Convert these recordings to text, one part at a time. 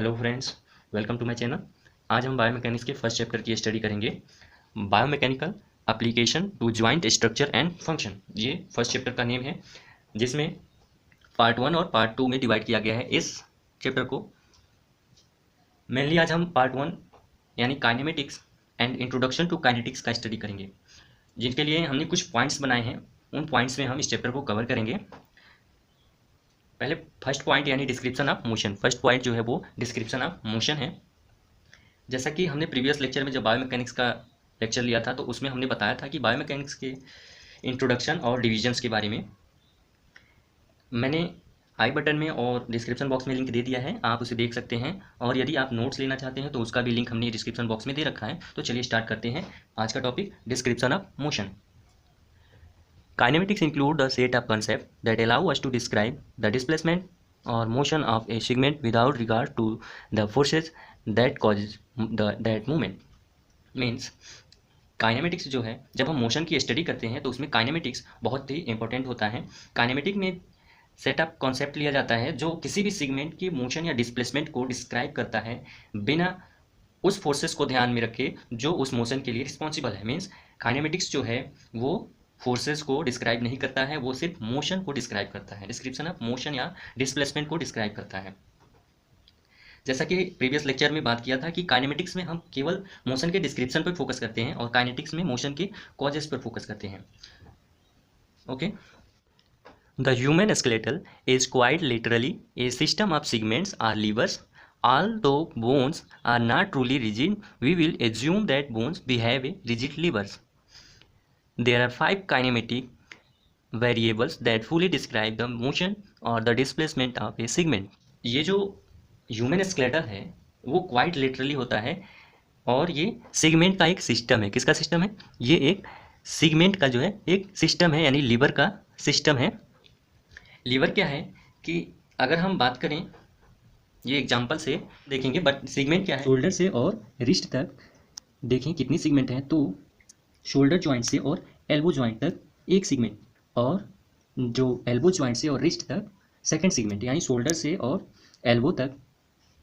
Hello friends, welcome to my channel. आज हम biomechanics के फर्स्ट चैप्टर की स्टडी करेंगे। Biomechanical application to joint structure and function, ये फर्स्ट चैप्टर का नेम है, जिसमें पार्ट 1 और पार्ट 2 में डिवाइड किया गया है इस चैप्टर को। मेनली आज हम पार्ट 1 यानी kinematics and introduction to kinetics का स्टडी करेंगे, जिनके लिए हमने कुछ पॉइंट्स बनाए हैं। उन पॉइंट्स में हम इस चैप्टर को कवर करेंगे। पहले फर्स्ट पॉइंट यानी description of motion. First point जो है वो डिस्क्रिप्शन ऑफ मोशन है। जैसा कि हमने प्रीवियस लेक्चर में जब बायोमैकेनिक्स का लेक्चर लिया था तो उसमें हमने बताया था कि बायोमैकेनिक्स के इंट्रोडक्शन और डिविजन्स के बारे में। मैंने आई बटन में और डिस्क्रिप्शन बॉक्स में लिंक दे दिया है, आप उसे देख सकते हैं। और यदि आप नोट्स लेना चाहते हैं तो उसका भी लिंक हमने डिस्क्रिप्शन बॉक्स में दे रखा है। तो चलिए स्टार्ट करते हैं आज का topic, description of motion. Kinematics include a set of concepts that allow us to describe the displacement or motion of a segment without regard to the forces that causes that movement. Means kinematics जो है, जब हम motion की study करते हैं तो उसमें kinematics बहुत ही इंपॉर्टेंट होता है। काइनेमेटिक में सेटअप कॉन्सेप्ट लिया जाता है जो किसी भी सेगमेंट की मोशन या डिस्प्लेसमेंट को डिस्क्राइब करता है बिना उस फोर्सेस को ध्यान में रखे जो उस मोशन के लिए रिस्पॉन्सिबल है। मीन्स काइनेमेटिक्स जो है वो फोर्सेस को डिस्क्राइब नहीं करता है, वो सिर्फ मोशन को डिस्क्राइब करता है। डिस्क्रिप्शन ऑफ मोशन या डिस्प्लेसमेंट को डिस्क्राइब करता है। जैसा कि प्रीवियस लेक्चर में बात किया था कि काइनेमेटिक्स में हम केवल मोशन के डिस्क्रिप्शन पर फोकस करते हैं और काइनेटिक्स में मोशन के कॉजेस पर फोकस करते हैं। Okay, the human skeletal is quite literally a system of segments are levers. Although bones are not truly rigid, we will assume that bones behave a rigid levers. There are 5 kinematic variables that fully describe the motion or the displacement of a segment. ये जो human skeletal है वो quite literally होता है और ये segment का एक सिस्टम है। किसका सिस्टम है? ये एक सेगमेंट का जो है एक सिस्टम है, यानी लीवर का सिस्टम है। लीवर क्या है कि अगर हम बात करें, ये एग्जांपल से देखेंगे, बट सेगमेंट क्या है, शोल्डर से और रिस्ट तक देखें कितनी सेगमेंट हैं। तो शोल्डर जॉइंट से और एल्बो जॉइंट तक एक सेगमेंट, और जो एल्बो जॉइंट से और रिस्ट तक सेकंड सेगमेंट, यानी शोल्डर से और एल्बो तक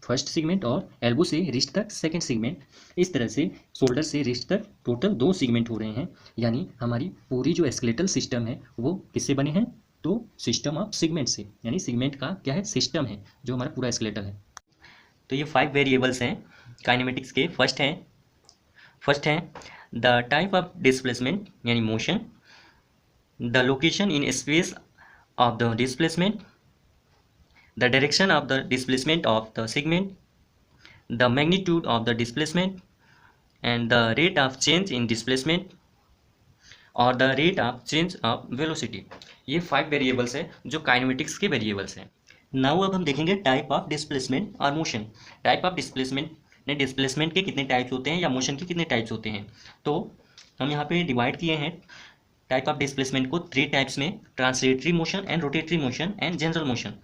फर्स्ट सेगमेंट और एल्बो से रिस्ट तक सेकंड सेगमेंट। इस तरह से शोल्डर से रिस्ट तक टोटल 2 सेगमेंट हो रहे हैं। यानी हमारी पूरी जो स्केलेटल सिस्टम है वो किससे बने हैं? तो सिस्टम ऑफ सेगमेंट से, यानी सेगमेंट का क्या है? सिस्टम है जो हमारा पूरा स्केलेटल है। तो ये 5 वेरिएबल्स हैं काइनेमेटिक्स के। फर्स्ट है द टाइप ऑफ डिस्प्लेसमेंट यानी motion, the location in space of the displacement, the direction of the displacement of the segment, the magnitude of the displacement and the rate of change in displacement और the rate of change of velocity. ये 5 variables हैं जो kinematics के variables हैं। Now अब हम देखेंगे type of displacement और मोशन। टाइप ऑफ डिस्प्लेसमेंट ने डिस्प्लेसमेंट के कितने टाइप्स होते हैं या मोशन के कितने टाइप्स होते हैं, तो हम यहाँ पे डिवाइड किए हैं टाइप ऑफ डिस्प्लेसमेंट को 3 टाइप्स में: translatory motion and rotatory motion and general motion.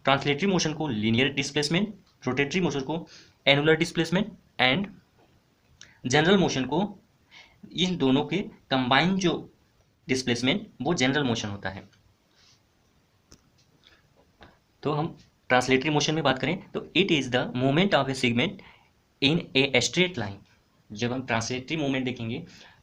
Translatory motion को लीनियर डिस्प्लेसमेंट, रोटेटरी मोशन को angular displacement and general motion को, इन दोनों के कंबाइन जो डिस्प्लेसमेंट वो जनरल मोशन होता है। तो हम ट्रांसलेटरी मोशन में बात करें तो it is the movement of a segment in a straight line. जब हम ट्रांसलेटरी मूवमेंट देखेंगे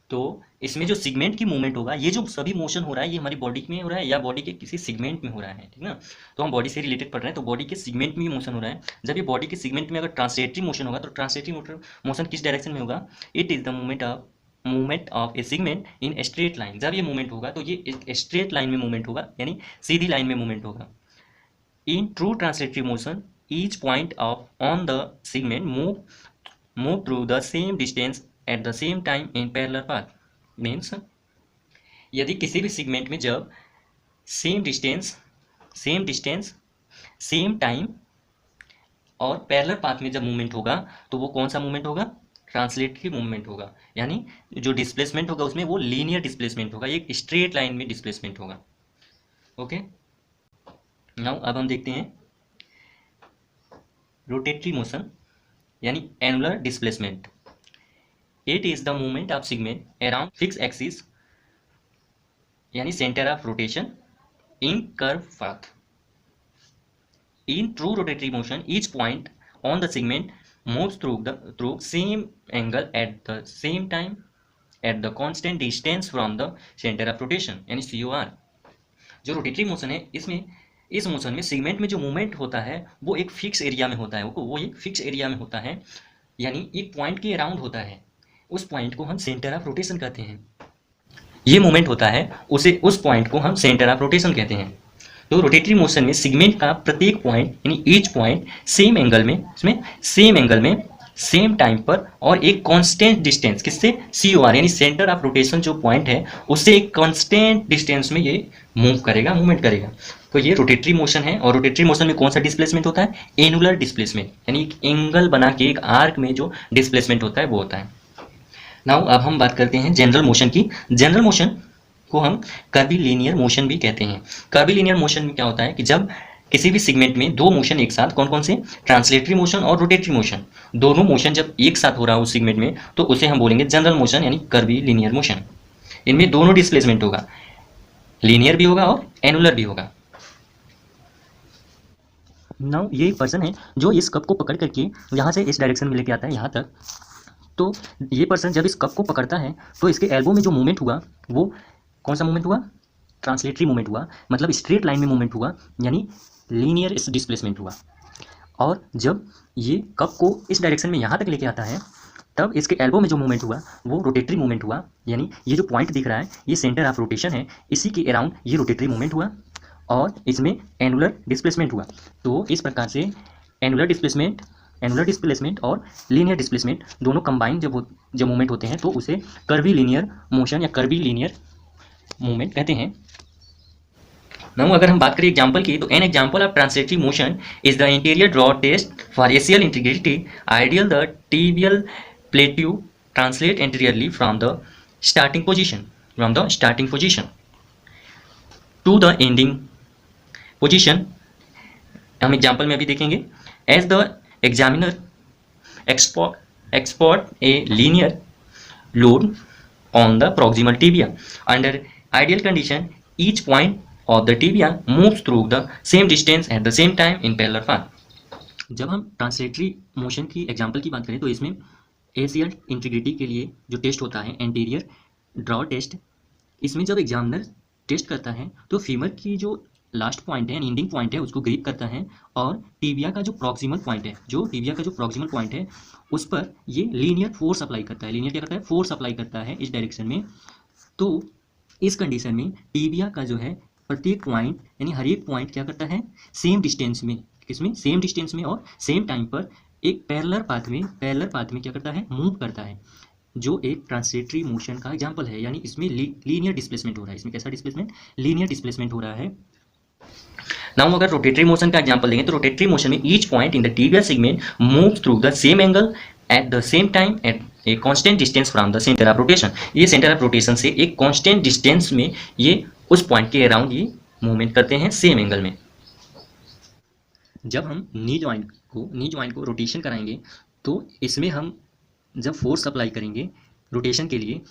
तो इसमें जो सेगमेंट की मूवमेंट होगा, ये जो सभी मोशन हो रहा है ये हमारी बॉडी में हो रहा है या बॉडी के किसी सेगमेंट में हो रहा है, ठीक ना। तो हम बॉडी से रिलेटेड पढ़ रहे हैं तो बॉडी के सेगमेंट में मोशन हो रहा है। जब ये बॉडी के सेगमेंट में अगर ट्रांसलेटरी मोशन होगा तो ट्रांसलेटरी मोशन किस डायरेक्शन में होगा? It is the movement of a segment in straight line. जब ये मूवमेंट होगा तो ये एक स्ट्रेट लाइन में मूवमेंट होगा, यानी सीधी लाइन में मूवमेंट होगा। In true translatory motion, each point on the segment move through the same distance at the same time in parallel path. Means यदि किसी भी सेगमेंट में जब सेम डिस्टेंस सेम टाइम और पैरेलल पाथ में जब मूवमेंट होगा तो वो कौन सा मूवमेंट होगा? ट्रांसलेटरी मूवमेंट होगा। यानी जो डिस्प्लेसमेंट होगा उसमें वो लीनियर डिस्प्लेसमेंट होगा, एक स्ट्रेट लाइन में डिस्प्लेसमेंट होगा। ओके, नाउ अब हम देखते हैं रोटेटरी मोशन यानी angular displacement. It is the movement of segment around fix axis यानी centre of rotation in curve path. In true rotatory motion each point on the segment moves through same angle at the same time at the constant distance from the centre of rotation, यानी COR। जो rotatory motion है, इसमें इस motion में segment में जो movement होता है वो एक फिक्स एरिया में होता है, वो एक फिक्स एरिया में होता है, यानी एक पॉइंट के अराउंड होता है। उस पॉइंट को हम सेंटर ऑफ रोटेशन कहते हैं। ये मूवमेंट होता है, उस पॉइंट को हम सेंटर ऑफ रोटेशन कहते हैं। तो रोटेटरी मोशन में सेगमेंट का प्रत्येक पॉइंट यानी ईच पॉइंट सेम एंगल में, इसमें सेम एंगल में, सेम टाइम पर और एक कांस्टेंट डिस्टेंस, किससे, COR यानी सेंटर ऑफ रोटेशन जो पॉइंट है उससे एक कांस्टेंट डिस्टेंस में ये मूव करेगा, मूवमेंट करेगा। तो ये रोटेटरी मोशन है। और रोटेटरी मोशन में कौन सा डिस्प्लेसमेंट होता है, एनुलर डिस्प्लेसमेंट, यानी एक एंगल बना के एक आर्क में जो डिस्प्लेसमेंट होता है वो होता है। नाउ अब हम बात करते हैं जनरल मोशन की। जनरल मोशन को हम कर्वीलिनियर मोशन भी कहते हैं। कर्वीलिनियर मोशन में क्या होता है कि जब किसी भी सेगमेंट में दो मोशन एक साथ, कौन कौन से, ट्रांसलेटरी मोशन और रोटेटरी मोशन, दोनों मोशन जब एक साथ हो रहा है उस सेगमेंट में तो उसे हम बोलेंगे जनरल मोशन यानी कर्वीलिनियर मोशन। इनमें दोनों डिस्प्लेसमेंट होगा, लीनियर भी होगा और एनुलर भी होगा। नाउ ये पर्सन है जो इस कप को पकड़ करके यहाँ से इस डायरेक्शन में लेके आता है यहाँ तक। तो ये पर्सन जब इस कप को पकड़ता है तो इसके एल्बो में जो मूवमेंट हुआ वो कौन सा मूवमेंट हुआ, ट्रांसलेटरी मूवमेंट हुआ, मतलब स्ट्रेट लाइन में मूवमेंट हुआ, यानी लीनियर डिस्प्लेसमेंट हुआ। और जब ये कप को इस डायरेक्शन में यहाँ तक लेके आता है तब इसके एल्बो में जो मूवमेंट हुआ वो रोटेटरी मूवमेंट हुआ, यानी ये जो पॉइंट दिख रहा है ये सेंटर ऑफ रोटेशन है, इसी के अराउंड ये रोटेटरी मूवमेंट हुआ और इसमें एनुलर डिस्प्लेसमेंट हुआ। तो इस प्रकार से एनुलर डिस्प्लेसमेंट और लीनियर डिस्प्लेसमेंट दोनों कंबाइन जब मूवमेंट होते हैं तो उसे कर्वीलिनियर मोशन या कर्वीलिनियर मूवमेंट कहते हैं। नाउ अगर हम बात करें एग्जांपल की, तो an example of translatory motion is the anterior draw test for ACL integrity. Ideally the tibial plateau translate anteriorly from the starting position to the ending position. हम example में अभी देखेंगे। As the examiner export a linear load on the proximal tibia. Under ideal condition, each point of the tibia moves through the same distance at the same time in parallel path. जब हम translatory motion की example की बात करें तो इसमें एसियल integrity के लिए जो टेस्ट होता है एंटीरियर ड्रॉ टेस्ट, इसमें जब एग्जामिनर टेस्ट करता है तो फीमर की जो लास्ट पॉइंट है, एंडिंग पॉइंट है, उसको ग्रिप करता है और टिबिया का जो प्रॉक्सिमल पॉइंट है उस पर ये लीनियर फोर्स अप्लाई करता है। लीनियर क्या करता है, फोर्स अप्लाई करता है इस डायरेक्शन में। तो इस कंडीशन में टिबिया का जो है प्रत्येक पॉइंट यानी हर एक पॉइंट क्या करता है, सेम डिस्टेंस में, किसमें, सेम डिस्टेंस में और सेम टाइम पर एक पैरेलल पाथ में क्या करता है, मूव करता है, जो एक ट्रांसलेटरी मोशन का एग्जाम्पल है। यानी इसमें लीनियर डिस्प्लेसमेंट हो रहा है। इसमें कैसा डिस्प्लेसमेंट, लीनियर डिस्प्लेसमेंट हो रहा है। नाउ अगर रोटेटरी मोशन का एग्जांपल लेंगे तो रोटेटरी मोशन में each point in the tibial segment moves through the same angle at the same time at a constant distance from the centre of rotation. ये centre of rotation से एक constant distance में ये उस point के around ये movement करते हैं सेम एंगल में। जब हम नी जॉइंट को रोटेशन कराएंगे तो इसमें हम जब फोर्स अप्लाई करेंगे रोटेशन के लिए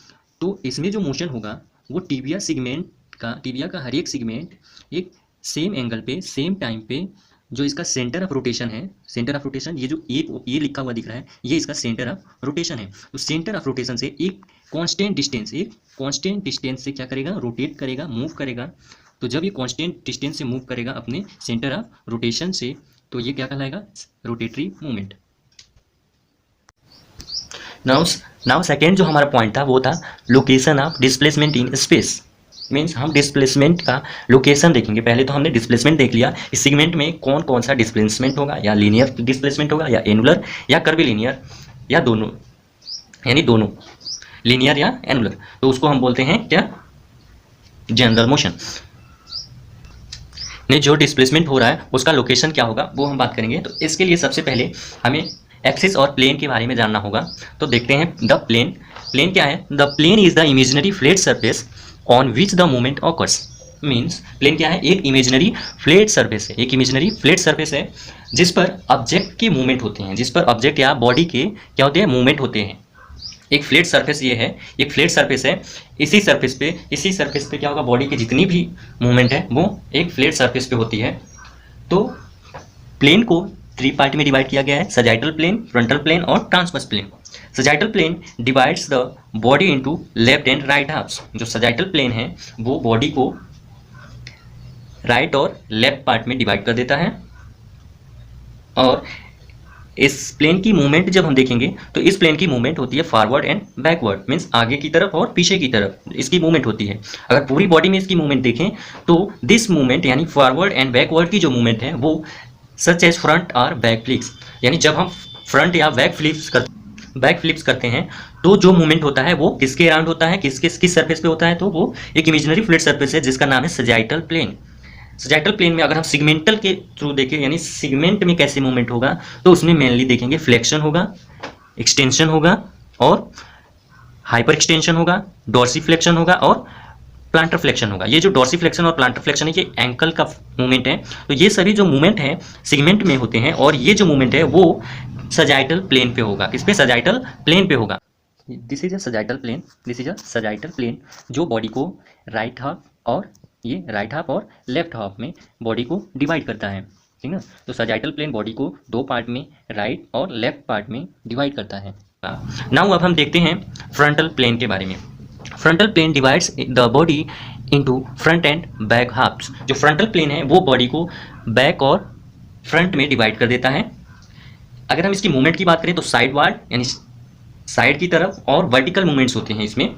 तो इसमें जो मोशन होगा वो टिबिया का हर एक सेगमेंट एक सेम एंगल पे, सेम टाइम पे, जो इसका सेंटर ऑफ रोटेशन है, सेंटर ऑफ रोटेशन ये जो ये लिखा हुआ दिख रहा है ये इसका सेंटर ऑफ रोटेशन है। तो सेंटर ऑफ रोटेशन से एक कांस्टेंट डिस्टेंस से क्या करेगा, रोटेट करेगा, मूव करेगा। तो जब ये कांस्टेंट डिस्टेंस से मूव करेगा अपने सेंटर ऑफ रोटेशन से तो ये क्या कहलाएगा, रोटेटरी मूवमेंट। नाउ सेकेंड जो हमारा पॉइंट था वो था location of displacement in space. Means हम डिस्प्लेसमेंट का लोकेशन देखेंगे। पहले तो हमने डिस्प्लेसमेंट देख लिया, इस सेगमेंट में कौन कौन सा डिस्प्लेसमेंट होगा, या लीनियर डिस्प्लेसमेंट होगा, या एनुलर, या कर्वीलिनियर, या दोनों, यानी दोनों लीनियर या एनुलर। तो उसको हम बोलते हैं क्या, जनरल मोशन में जो डिस्प्लेसमेंट हो रहा है उसका लोकेशन क्या होगा वो हम बात करेंगे। तो इसके लिए सबसे पहले हमें एक्सिस और प्लेन के बारे में जानना होगा। तो देखते हैं द प्लेन क्या है। The plane is the imaginary flat surface on which the movement occurs. Means plane क्या है, एक इमेजिनरी फ्लैट सरफेस है जिस पर ऑब्जेक्ट के मूवमेंट होते हैं, जिस पर ऑब्जेक्ट या बॉडी के क्या होते हैं, मूवमेंट होते हैं। एक फ्लैट सरफेस ये है, एक फ्लैट सरफेस है। इसी सरफेस पे क्या होगा, बॉडी की जितनी भी मूवमेंट है वो एक फ्लैट सरफेस पे होती है। तो प्लेन को 3 पार्ट में डिवाइड किया गया है, सजाइटल प्लेन, फ्रंटल प्लेन और transverse plane. Sagittal plane divides the body into left and right halves. जो सजाइटल प्लेन है वो बॉडी को राइट और लेफ्ट पार्ट में डिवाइड कर देता है। और इस प्लेन की मूवमेंट जब हम देखेंगे तो इस प्लेन की मूवमेंट होती है फॉरवर्ड एंड बैकवर्ड, मीन्स आगे की तरफ और पीछे की तरफ इसकी मूवमेंट होती है। अगर पूरी बॉडी में इसकी मूवमेंट देखें तो दिस मूवमेंट यानी फॉरवर्ड एंड बैकवर्ड की जो मूवमेंट है वो सच एज फ्रंट और बैक फ्लिप्स, यानी जब हम फ्रंट या बैक फ्लिप्स करते हैं तो जो मूवमेंट होता है वो किसके अराउंड होता है, किस सरफेस पे होता है, तो वो एक इमेजिनरी फ्लैट सरफेस है जिसका नाम है सजाइटल प्लेन। सजाइटल प्लेन में अगर हम सिगमेंटल के थ्रू देखें, यानी सिगमेंट में कैसे मूवमेंट होगा, तो उसमें मेनली देखेंगे फ्लेक्शन होगा, एक्सटेंशन होगा और हाइपर एक्सटेंशन होगा, डॉर्सीफ्लेक्शन होगा और प्लांटर फ्लेक्शन होगा। ये जो डॉर्सीफ्लेक्शन और प्लांटर फ्लेक्शन है ये एंकल का मूवमेंट है। तो ये सभी जो मूवमेंट है सिगमेंट में होते हैं और ये जो मूवमेंट है वो सजाइटल प्लेन पे होगा। किस पे? सजाइटल प्लेन पे होगा। This is a sagittal plane, this is a sagittal plane जो बॉडी को राइट हाफ और लेफ्ट हाफ में बॉडी को डिवाइड करता है, ठीक ना। तो सजाइटल प्लेन बॉडी को 2 पार्ट में राइट और लेफ्ट पार्ट में डिवाइड करता है। नाउ अब हम देखते हैं फ्रंटल प्लेन के बारे में। Frontal plane divides the body into front and back halves. जो फ्रंटल प्लेन है वो बॉडी को बैक और फ्रंट में डिवाइड कर देता है। अगर हम इसकी मूवमेंट की बात करें तो साइडवार्ड यानी साइड की तरफ और वर्टिकल मूवमेंट्स होते हैं इसमें।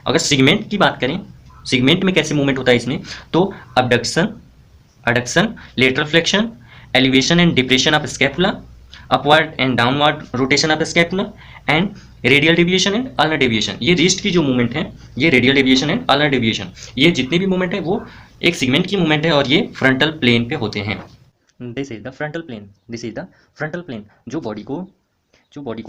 अगर सिगमेंट की बात करें, सिगमेंट में कैसे मूवमेंट होता है इसमें, तो adduction, lateral flexion, elevation and depression of scapula, upward and downward rotation of scapula and radial deviation and ulnar deviation. ये रिस्ट की जो मूवमेंट है ये radial deviation and ulnar deviation, ये जितने भी मूवमेंट है वो एक सिगमेंट की मूवमेंट है और ये फ्रंटल प्लेन पे होते हैं। This is the frontal plane, this is the frontal plane जो बॉडी को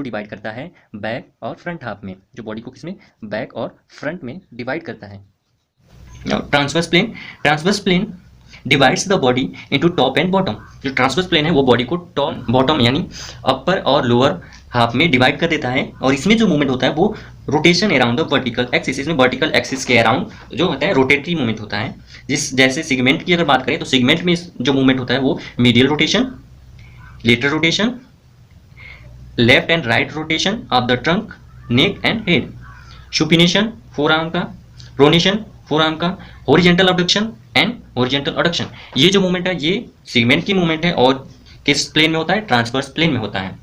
डिवाइड करता है बैक और फ्रंट हाफ में, जो बॉडी को किसमें, बैक और फ्रंट में डिवाइड करता है। Transverse plane divides the body into top and bottom. जो ट्रांसवर्स प्लेन है वो बॉडी को टॉप बॉटम यानी अपर और लोअर हाफ में डिवाइड कर देता है। और इसमें जो मूवमेंट होता है वो rotation around the vertical axis. इसमें वर्टिकल एक्सिस के अराउंड जो होता है रोटेटरी मूवमेंट होता है। जैसे सिगमेंट की अगर बात करें तो सिगमेंट में जो मूवमेंट होता है वो medial rotation, lateral rotation, left and right rotation of the trunk, neck and head, supination four arm का, प्रोनेशन फोर आर्म का, horizontal abduction and horizontal adduction. ये जो मूवमेंट है ये सिगमेंट की मूवमेंट है और किस प्लेन में होता है, ट्रांसवर्स प्लेन में होता है।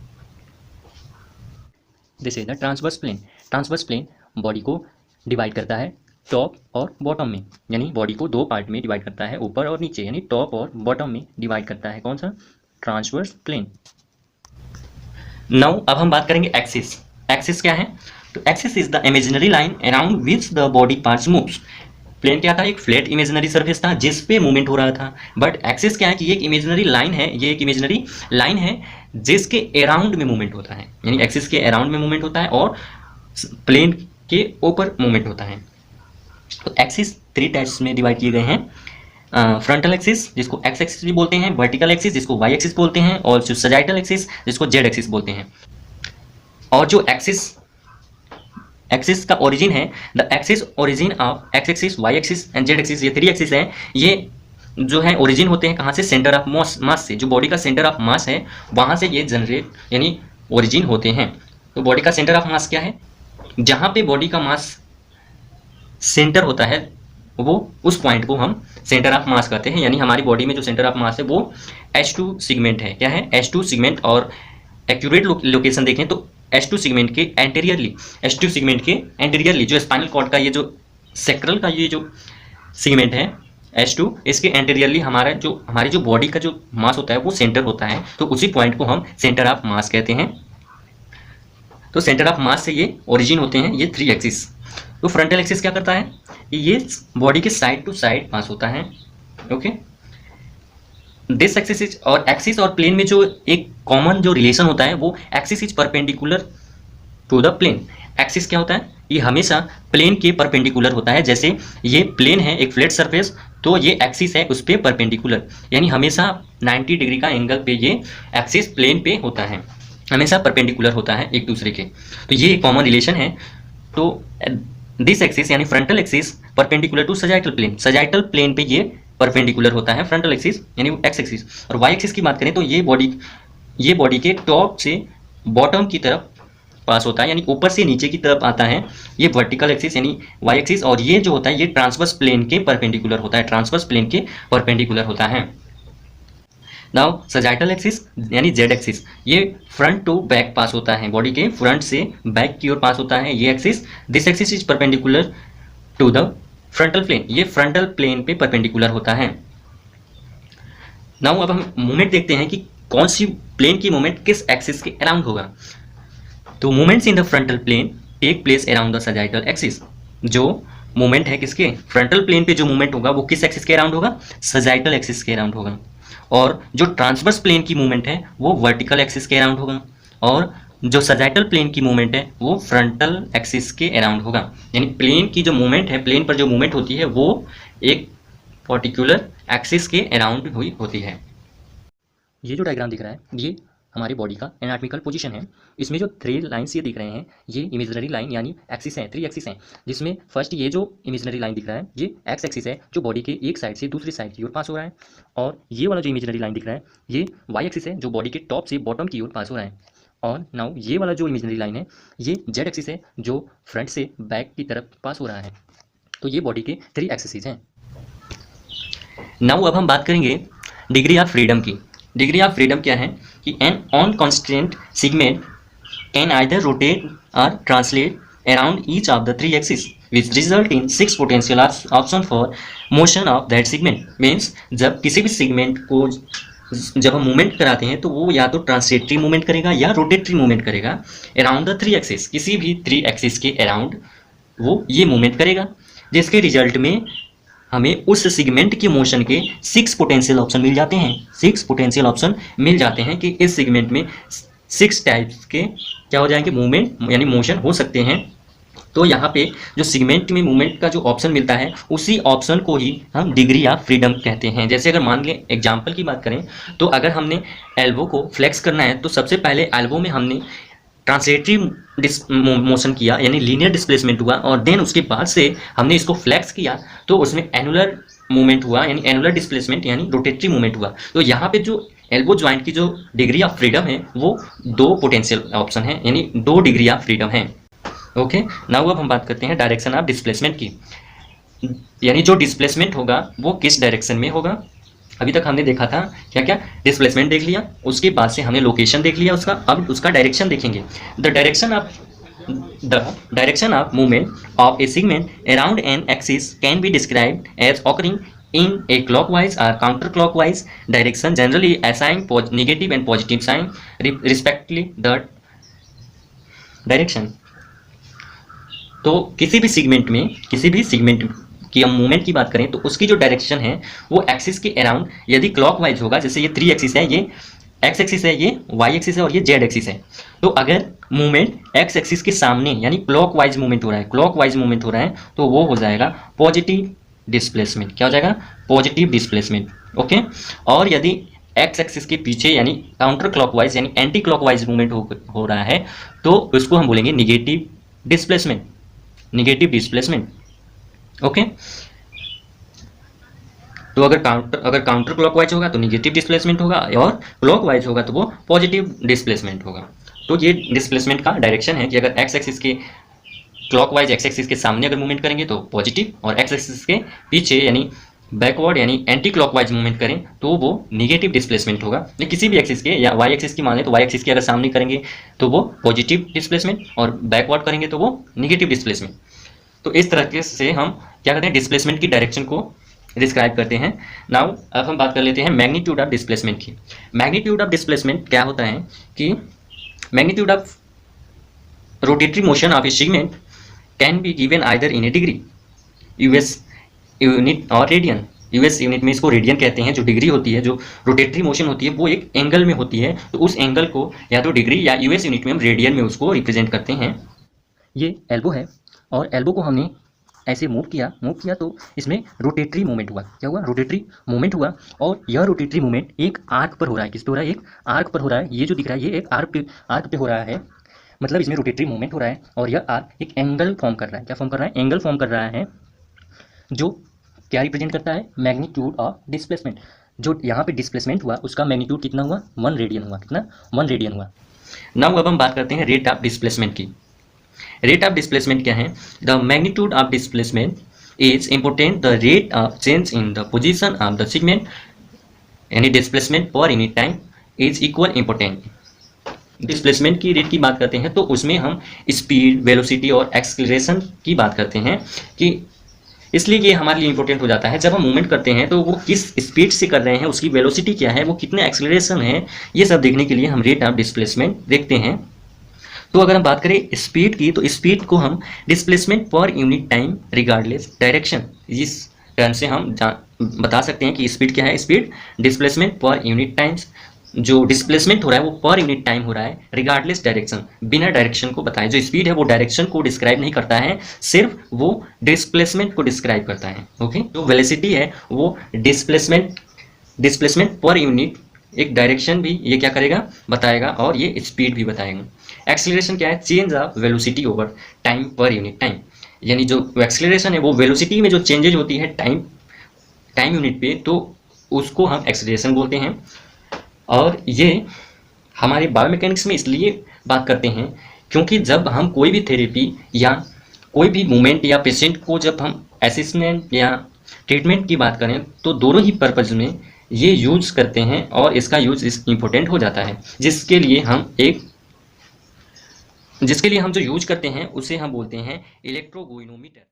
This is the transverse plane. Transverse plane body को डिवाइड करता है टॉप और बॉटम में, यानी बॉडी को 2 पार्ट में डिवाइड करता है, ऊपर और नीचे, यानी टॉप और बॉटम में डिवाइड करता है। कौन सा? Transverse plane. नाउ अब हम बात करेंगे एक्सिस। एक्सिस क्या है? तो axis is the imaginary line around which the body parts moves. Plane क्या था? एक फ्लैट इमेजिनरी सरफेस था जिस पे मूवमेंट हो रहा था। बट एक्सिस क्या है कि ये एक इमेजिनरी लाइन है, ये एक इमेजिनरी लाइन है जिसके अराउंड में मूवमेंट होता है, यानी एक्सिस के अराउंड में मूवमेंट होता है और प्लेन के ऊपर मूवमेंट होता है। तो एक्सिस 3 टाइप्स में डिवाइड किए गए हैं। फ्रंटल एक्सिस जिसको एक्स एक्सिस भी बोलते हैं, वर्टिकल एक्सिस जिसको वाई एक्सिस बोलते हैं और जो सजाइटल एक्सिस जिसको जेड एक्सिस बोलते हैं। और जो एक्सिस का ओरिजिन है, the axis origin of X axis, Y axis and Z axis, ये 3 एक्सिस है। ये जो है ओरिजिन होते हैं कहाँ से? सेंटर ऑफ मास से। जो बॉडी का सेंटर ऑफ मास है वहाँ से ये जनरेट यानी ओरिजिन होते हैं। तो बॉडी का सेंटर ऑफ मास क्या है? जहाँ पे बॉडी का मास सेंटर होता है वो उस पॉइंट को हम सेंटर ऑफ मास कहते हैं। यानी हमारी बॉडी में जो सेंटर ऑफ मास है वो H2 सिगमेंट है। क्या है? H2 segment. और एक्यूरेट लोकेशन देखें तो H2 सिगमेंट के एंटीरियरली जो स्पाइनल कॉर्ड का ये जो सेक्ट्रल का ये जो सिगमेंट है H2, इसके एंटीरियरली हमारी जो बॉडी का जो मास होता है वो सेंटर होता है। तो उसी पॉइंट को हम सेंटर ऑफ मास कहते हैं। तो सेंटर ऑफ मास से ये ओरिजिन होते हैं ये 3 एक्सिस। तो फ्रंटल एक्सिस क्या करता है? ये बॉडी के साइड टू साइड पास होता है। ओके, दिस एक्सिस इज, और एक्सिस और प्लेन में जो एक कॉमन जो रिलेशन होता है वो axis is perpendicular to the plane. Axis क्या होता है? ये हमेशा प्लेन के परपेंडिकुलर होता है। जैसे ये प्लेन है एक फ्लैट सरफेस, तो ये एक्सिस है उस पर परपेंडिकुलर, यानी हमेशा 90 डिग्री का एंगल पे ये एक्सिस प्लेन पे होता है, हमेशा परपेंडिकुलर होता है एक दूसरे के। तो ये एक कॉमन रिलेशन है। तो दिस एक्सिस यानी frontal axis perpendicular to sagittal plane, sagittal plane पे ये परपेंडिकुलर होता है फ्रंटल एक्सिस यानी एक्स एक्सिस। और वाई एक्सिस की बात करें तो ये बॉडी ये बॉडी के टॉप से बॉटम की तरफ पास होता है, यानी ऊपर से नीचे की तरफ आता है। ये वर्टिकल एक्सिस यानी वाई एक्सिस, और ये जो होता है ये ट्रांसवर्स प्लेन के परपेंडिकुलर होता है, ट्रांसवर्स प्लेन के परपेंडिकुलर होता है। नाउ सजाइटल एक्सिस यानी जेड एक्सिस, ये फ्रंट टू बैक पास होता है, बॉडी के फ्रंट से बैक की ओर पास होता है ये axis. This axis is perpendicular to the frontal plane, ये फ्रंटल प्लेन पे परपेंडिकुलर होता है। नाउ अब हम मूवमेंट देखते हैं कि कौन सी प्लेन की मूवमेंट किस एक्सिस के अराउंड होगा। तो movements in the frontal plane take place around the sagittal axis. जो मूवमेंट है किसके फ्रंटल प्लेन पे जो मूवमेंट होगा वो किस एक्सिस के अराउंड होगा, सजाइटल एक्सिस के अराउंड होगा। और जो ट्रांसवर्स प्लेन की मूवमेंट है वो वर्टिकल एक्सिस के अराउंड होगा, और जो सजाइटल प्लेन की मूवमेंट है वो फ्रंटल एक्सिस के अराउंड होगा। यानी प्लेन की जो मूवमेंट है, प्लेन पर जो मूवमेंट होती है वो एक पर्टिकुलर एक्सिस के अराउंड हुई होती है। ये जो डायग्राम दिख रहा है ये हमारी बॉडी का एनाटॉमिकल पोजीशन है। इसमें जो 3 लाइन्स ये दिख रहे हैं ये इमेजिनरी लाइन यानी एक्सिस हैं, 3 एक्सिस हैं, जिसमें फर्स्ट ये जो इमेजिनरी लाइन दिख रहा है ये एक्स एक्सिस है, जो बॉडी के एक साइड से दूसरी साइड की ओर पास हो रहा है। और ये वाला जो इमेजिनरी लाइन दिख रहा है ये वाई एक्सिस है, जो बॉडी के टॉप से बॉटम की ओर पास हो रहा है। और नाउ ये वाला जो इमेजिनरी लाइन है ये जेड एक्सिस है, जो फ्रंट से बैक की तरफ पास हो रहा है। तो ये बॉडी के 3 एक्सिस हैं। नाउ अब हम बात करेंगे डिग्री ऑफ फ्रीडम की। डिग्री ऑफ फ्रीडम क्या है कि an unconstrained segment can either rotate और translate around each of the 3 axis which result in 6 potential option for motion of that segment. Means जब किसी भी सेगमेंट को जब हम मूवमेंट कराते हैं तो वो या तो ट्रांसलेटरी मूवमेंट करेगा या रोटेटरी मूवमेंट करेगा अराउंड द 3 एक्सिस, किसी भी 3 एक्सिस के अराउंड वो ये मूवमेंट करेगा, जिसके रिजल्ट में हमें उस सेगमेंट के मोशन के 6 पोटेंशियल ऑप्शन मिल जाते हैं। 6 पोटेंशियल ऑप्शन मिल जाते हैं कि इस सेगमेंट में 6 टाइप्स के क्या हो जाएंगे, मूवमेंट यानी मोशन हो सकते हैं। तो यहाँ पे जो सेगमेंट में मूवमेंट का जो ऑप्शन मिलता है उसी ऑप्शन को ही हम डिग्री ऑफ फ्रीडम कहते हैं। जैसे अगर मान लें एग्जाम्पल की बात करें तो अगर हमने एल्बो को फ्लेक्स करना है तो सबसे पहले एल्बो में हमने ट्रांसलेटरी मोशन किया यानी लीनियर डिस्प्लेसमेंट हुआ, और देन उसके बाद से हमने इसको फ्लेक्स किया तो उसमें एनुलर मूवमेंट हुआ यानी एनुलर डिस्प्लेसमेंट यानी रोटेटरी मूवमेंट हुआ। तो यहाँ पे जो एल्बो जॉइंट की जो डिग्री ऑफ फ्रीडम है वो 2 पोटेंशियल ऑप्शन है यानी 2 डिग्री ऑफ फ्रीडम है। ओके, नाउ अब हम बात करते हैं डायरेक्शन ऑफ डिस्प्लेसमेंट की, यानी जो डिस्प्लेसमेंट होगा वो किस डायरेक्शन में होगा। अभी तक हमने देखा था क्या क्या, डिस्प्लेसमेंट देख लिया, उसके बाद से हमने लोकेशन देख लिया उसका, अब उसका डायरेक्शन देखेंगे। The direction of movement of a segment around an axis can be described as occurring in a clockwise or counterclockwise direction, generally assign negative and positive sign respectively the direction। तो किसी भी segment की हम movement की बात करें तो उसकी जो डायरेक्शन है वो एक्सिस के अराउंड यदि क्लॉकवाइज होगा, जैसे ये 3 एक्सिस है, ये एक्स एक्सिस है, ये वाई एक्सिस है और ये जेड एक्सिस है। तो अगर मूवमेंट एक्स एक्सिस के सामने यानी क्लॉकवाइज मूवमेंट हो रहा है तो वो हो जाएगा पॉजिटिव डिस्प्लेसमेंट। क्या हो जाएगा, पॉजिटिव डिस्प्लेसमेंट। ओके, और यदि एक्स एक्सिस के पीछे यानी काउंटर क्लॉकवाइज यानी एंटी क्लॉकवाइज मूवमेंट हो रहा है तो उसको हम बोलेंगे निगेटिव डिस्प्लेसमेंट। ओके, तो अगर काउंटर क्लॉकवाइज होगा तो निगेटिव डिस्प्लेसमेंट होगा और क्लॉकवाइज होगा तो वो पॉजिटिव डिस्प्लेसमेंट होगा। तो ये डिस्प्लेसमेंट का डायरेक्शन है कि अगर एक्स एक्सिस के क्लॉकवाइज एक्स एक्सिस के सामने अगर मूवमेंट करेंगे तो पॉजिटिव, और एक्स एक्सिस के पीछे यानी बैकवर्ड यानी एंटी क्लॉकवाइज मूवमेंट करें तो वो निगेटिव डिस्प्लेसमेंट होगा। किसी भी एक्सिस के या वाई एक्सिस की मान लें तो वाई एक्सिस के अगर सामने करेंगे तो वो पॉजिटिव डिस्प्लेसमेंट और बैकवर्ड करेंगे तो वो निगेटिव डिस्प्लेसमेंट। तो इस तरह से हम क्या करते हैं, डिस्प्लेसमेंट की डायरेक्शन को डिस्क्राइब करते हैं। नाउ अब हम बात कर लेते हैं मैग्नीट्यूड ऑफ डिस्प्लेसमेंट की। मैग्नीट्यूड ऑफ डिस्प्लेसमेंट क्या होता है कि magnitude of rotatory motion of a segment can be given either in a degree, US unit और रेडियन। यूएस यूनिट में इसको रेडियन कहते हैं। जो डिग्री होती है, जो रोटेटरी मोशन होती है वो एक एंगल में होती है, तो उस एंगल को या तो डिग्री या यूएस यूनिट में हम रेडियन में उसको रिप्रेजेंट करते हैं। ये एल्बो है और एल्बो को हमने ऐसे मूव किया तो इसमें रोटेटरी मूवमेंट हुआ। क्या हुआ, रोटेटरी मूवमेंट हुआ, और यह रोटेटरी मूवमेंट एक आर्क पर हो रहा है। किस पे हो रहा है, एक आर्क पर हो रहा है। ये जो दिख रहा है ये एक आर्क पे हो रहा है, मतलब इसमें रोटेटरी मूवमेंट हो रहा है और यह आर्क एक एंगल फॉर्म कर रहा है। क्या फॉर्म कर रहा है, एंगल फॉर्म कर रहा है, जो क्या रिप्रेजेंट करता है, मैग्नीट्यूड ऑफ डिस्प्लेसमेंट। जो यहाँ पे डिस्प्लेसमेंट हुआ उसका मैग्नीट्यूड कितना हुआ, 1 रेडियन हुआ। कितना, 1 रेडियन हुआ। नाउ अब हम बात करते हैं रेट ऑफ डिस्प्लेसमेंट की। रेट ऑफ डिस्प्लेसमेंट क्या है? The magnitude of displacement is important the rate of change in the position of the segment any displacement per unit time is equal important. Displacement की rate की बात करते हैं तो उसमें हम स्पीड, वेलोसिटी और एक्सेलरेशन की बात करते हैं कि इसलिए ये हमारे लिए इंपॉर्टेंट हो जाता है। जब हम मूवमेंट करते हैं तो वो किस स्पीड से कर रहे हैं, उसकी वेलोसिटी क्या है, वो कितने एक्सेलरेशन है, ये सब देखने के लिए हम रेट ऑफ डिस्प्लेसमेंट देखते हैं। तो अगर हम बात करें स्पीड की, तो स्पीड को हम displacement per unit time regardless direction, इस टर्म से हम बता सकते हैं कि स्पीड क्या है। Speed displacement per unit times, जो डिस्प्लेसमेंट हो रहा है वो पर यूनिट टाइम हो रहा है रिगार्डलेस डायरेक्शन, बिना डायरेक्शन को बताए। जो स्पीड है वो डायरेक्शन को डिस्क्राइब नहीं करता है, सिर्फ वो डिस्प्लेसमेंट को डिस्क्राइब करता है। ओके, जो वेलोसिटी है वो डिस्प्लेसमेंट पर यूनिट एक डायरेक्शन भी ये क्या करेगा, बताएगा, और ये स्पीड भी बताएगा। एक्सेलरेशन क्या है? Change of velocity over time per unit time, यानी जो एक्सेलरेशन है वो वेलोसिटी में जो चेंजेज होती है टाइम यूनिट पे, तो उसको हम एक्सेलरेशन बोलते हैं। और ये हमारे बायोमैकेनिक्स में इसलिए बात करते हैं क्योंकि जब हम कोई भी थेरेपी या कोई भी मूवमेंट या पेशेंट को जब हम असेसमेंट या ट्रीटमेंट की बात करें तो दोनों ही पर्पज़ में ये यूज करते हैं और इसका यूज इम्पोर्टेंट हो जाता है। जिसके लिए हम जो यूज करते हैं उसे हम बोलते हैं इलेक्ट्रोगोइनोमीटर।